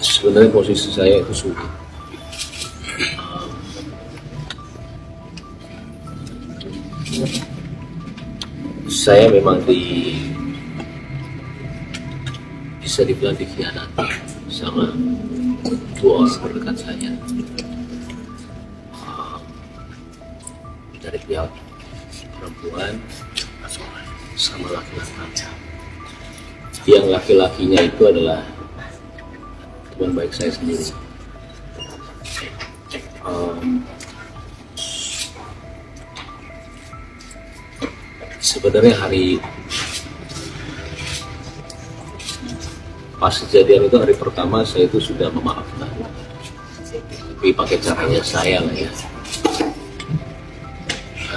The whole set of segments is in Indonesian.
Sebenarnya posisi saya itu sulit. Saya memang bisa dibilang dikhianati sama dua orang terdekat saya, dari pihak perempuan sama laki-laki. Yang laki-lakinya itu adalah teman baik saya sendiri. Sebenarnya pas kejadian itu, hari pertama saya itu sudah memaafkan, tapi pakai caranya saya lah ya.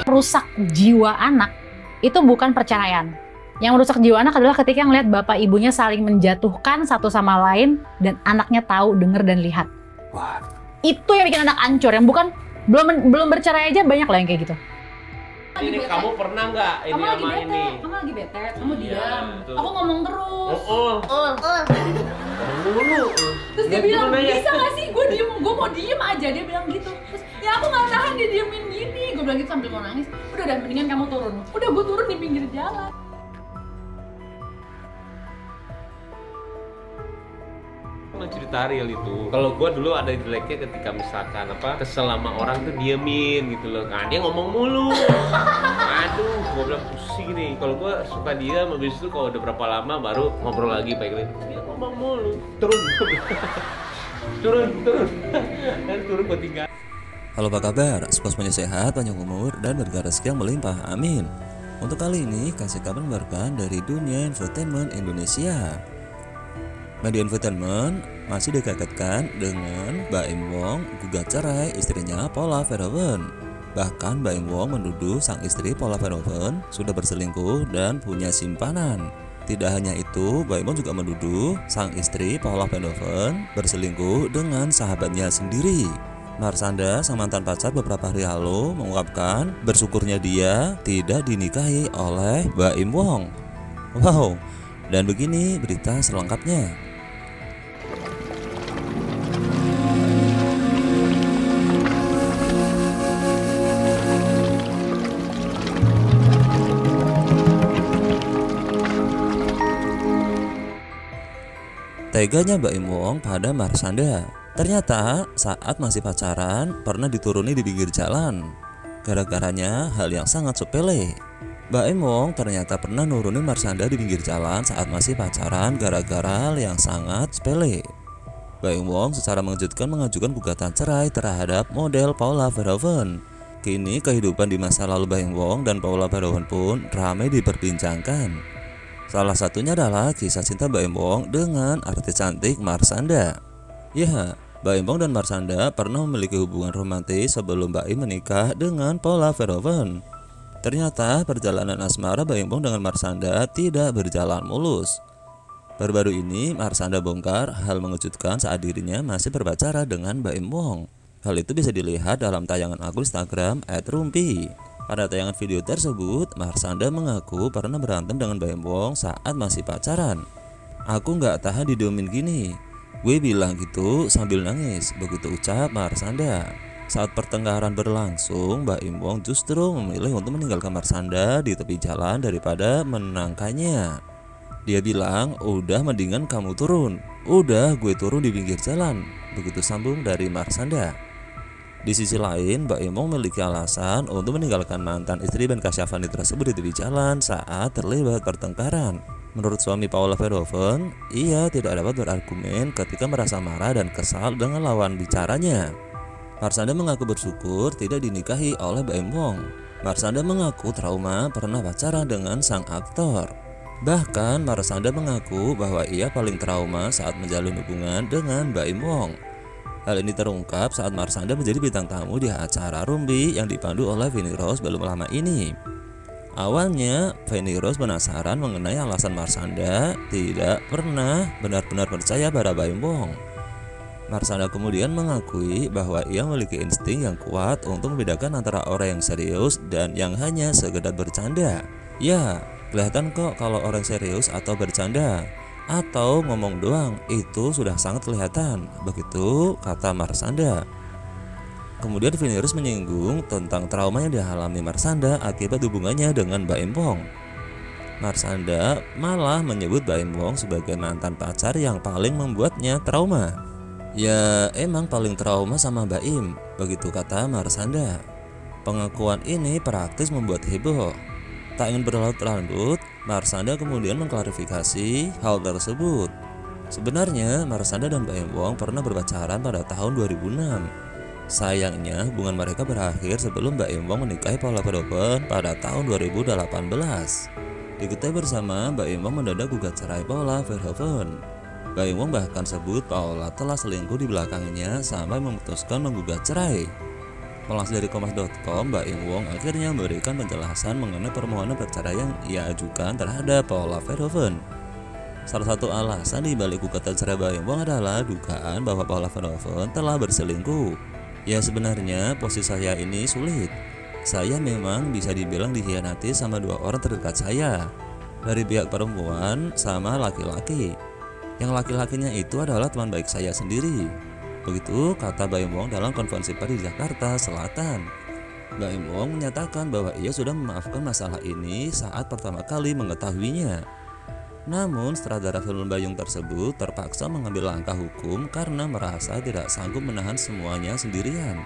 Rusak jiwa anak itu bukan perceraian. Yang merusak jiwa anak adalah ketika ngelihat bapak ibunya saling menjatuhkan satu sama lain dan anaknya tahu, dengar dan lihat. Wah. Itu yang bikin anak hancur, yang bukan belum bercerai aja banyak lah yang kayak gitu. Ini kamu pernah nggak ini sama ini? Kamu lagi bete, kamu diam. Betul. Aku ngomong terus. Dulu. Terus dia bilang, bisa gak sih gue mau diem aja, dia bilang gitu. Terus ya aku gak tahan dia diemin gini. Gue bilang gitu sambil mau nangis. Udah mendingan kamu turun. Udah gue turun di pinggir jalan. Cerita real itu. Kalau gue dulu ada jeleknya ketika misalkan kesel sama orang tuh diemin gitu loh. Nah dia ngomong mulu. Aduh, gue bilang pusing nih. Kalau gue suka diam, habis itu kalau udah berapa lama baru ngobrol lagi baik-baik. Dia ngomong mulu. Turun. Dan turun gue tinggal. Halo, apa kabar? Semuanya sehat, panjang umur, dan berkah rezeki yang melimpah. Amin. Untuk kali ini, kasih kabar menyebarkan dari dunia infotainment Indonesia. Media infotainment masih dikagetkan dengan Baim Wong gugat cerai istrinya Paula Verhoeven. Bahkan Baim Wong menuduh sang istri Paula Verhoeven sudah berselingkuh dan punya simpanan. Tidak hanya itu, Baim Wong juga menuduh sang istri Paula Verhoeven berselingkuh dengan sahabatnya sendiri. Marshanda, sang mantan pacar beberapa hari lalu, mengungkapkan bersyukurnya dia tidak dinikahi oleh Baim Wong. Wow, dan begini berita selengkapnya. Teganya Baim Wong pada Marshanda. Ternyata saat masih pacaran pernah dituruni di pinggir jalan. Gara-garanya hal yang sangat sepele. Baim Wong ternyata pernah nurunin Marshanda di pinggir jalan saat masih pacaran gara-gara hal yang sangat sepele. Baim Wong secara mengejutkan mengajukan gugatan cerai terhadap model Paula Verhoeven. Kini kehidupan di masa lalu Baim Wong dan Paula Verhoeven pun ramai diperbincangkan. Salah satunya adalah kisah cinta Baim Wong dengan artis cantik Marshanda. Ya, Baim Wong dan Marshanda pernah memiliki hubungan romantis sebelum Baim menikah dengan Paula Verhoeven. Ternyata perjalanan asmara Baim Wong dengan Marshanda tidak berjalan mulus. Baru-baru ini Marshanda bongkar hal mengejutkan saat dirinya masih berpacaran dengan Baim Wong. Hal itu bisa dilihat dalam tayangan akun Instagram @rumpi. Pada tayangan video tersebut, Marshanda mengaku pernah berantem dengan Baim Wong saat masih pacaran. Aku nggak tahan didiemin gini, gue bilang gitu sambil nangis, begitu ucap Marshanda. Saat pertengkaran berlangsung, Baim Wong justru memilih untuk meninggalkan Marshanda di tepi jalan daripada menenangkannya. Dia bilang, udah mendingan kamu turun. Udah, gue turun di pinggir jalan, begitu sambung dari Marshanda. Di sisi lain, Baim Wong memiliki alasan untuk meninggalkan mantan istri Ben Kasyafani tersebut di tepi jalan saat terlibat pertengkaran. Menurut suami Paula Verhoeven, ia tidak dapat berargumen ketika merasa marah dan kesal dengan lawan bicaranya. Marshanda mengaku bersyukur tidak dinikahi oleh Baim Wong. Marshanda mengaku trauma pernah pacaran dengan sang aktor. Bahkan Marshanda mengaku bahwa ia paling trauma saat menjalin hubungan dengan Baim Wong. Hal ini terungkap saat Marshanda menjadi bintang tamu di acara Rumpi yang dipandu oleh Feni Rose belum lama ini. Awalnya, Feni Rose penasaran mengenai alasan Marshanda tidak pernah benar-benar percaya pada Baim Wong. Marshanda kemudian mengakui bahwa ia memiliki insting yang kuat untuk membedakan antara orang yang serius dan yang hanya sekedar bercanda. Ya, kelihatan kok kalau orang serius atau bercanda. Atau ngomong doang, itu sudah sangat kelihatan. Begitu kata Marsanda. Kemudian Venirus menyinggung tentang trauma yang dialami Marsanda akibat hubungannya dengan Mbak Empong. Marsanda malah menyebut Mbak Empong sebagai mantan pacar yang paling membuatnya trauma. Ya emang paling trauma sama Mbak Im, begitu kata Marsanda. Pengakuan ini praktis membuat heboh. Tak ingin berlarut-larut, Marsanda kemudian mengklarifikasi hal tersebut. Sebenarnya Marsanda dan Mbak Empong pernah berpacaran pada tahun 2006. Sayangnya hubungan mereka berakhir sebelum Mbak Empong menikahi Paula Verhoeven pada tahun 2018. Diketahui bersama, Mbak Empong mendadak gugat cerai Paula Verhoeven. Mbak Empong bahkan sebut Paula telah selingkuh di belakangnya sampai memutuskan menggugat cerai. Melansir dari Kompas.com, Mbak Empong akhirnya memberikan penjelasan mengenai permohonan perceraian yang ia ajukan terhadap Paula Verhoeven. Salah satu alasan di balik gugatan cerai Mbak Empong adalah dugaan bahwa Paula Verhoeven telah berselingkuh. Ya sebenarnya posisi saya ini sulit. Saya memang bisa dibilang dikhianati sama dua orang terdekat saya, dari pihak perempuan sama laki-laki. Yang laki-lakinya itu adalah teman baik saya sendiri. Begitu kata Mbak Empong dalam konferensi pers di Jakarta Selatan. Mbak Empong menyatakan bahwa ia sudah memaafkan masalah ini saat pertama kali mengetahuinya. Namun sutradara film Bayung tersebut terpaksa mengambil langkah hukum karena merasa tidak sanggup menahan semuanya sendirian.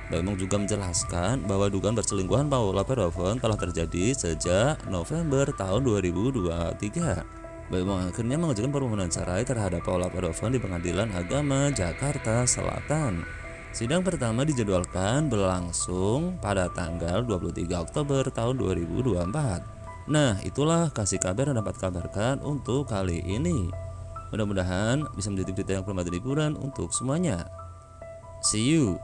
Mbak Empong juga menjelaskan bahwa dugaan perselingkuhan Paula Verhoeven telah terjadi sejak November tahun 2023. Mbak Empong akhirnya mengajukan permohonan cerai terhadap Paula Verhoeven di Pengadilan Agama Jakarta Selatan. Sidang pertama dijadwalkan berlangsung pada tanggal 23 Oktober tahun 2024. Nah, itulah kasih kabar yang dapat kabarkan untuk kali ini. Mudah-mudahan bisa menjadi berita yang bermanfaat dan hiburan untuk semuanya. See you.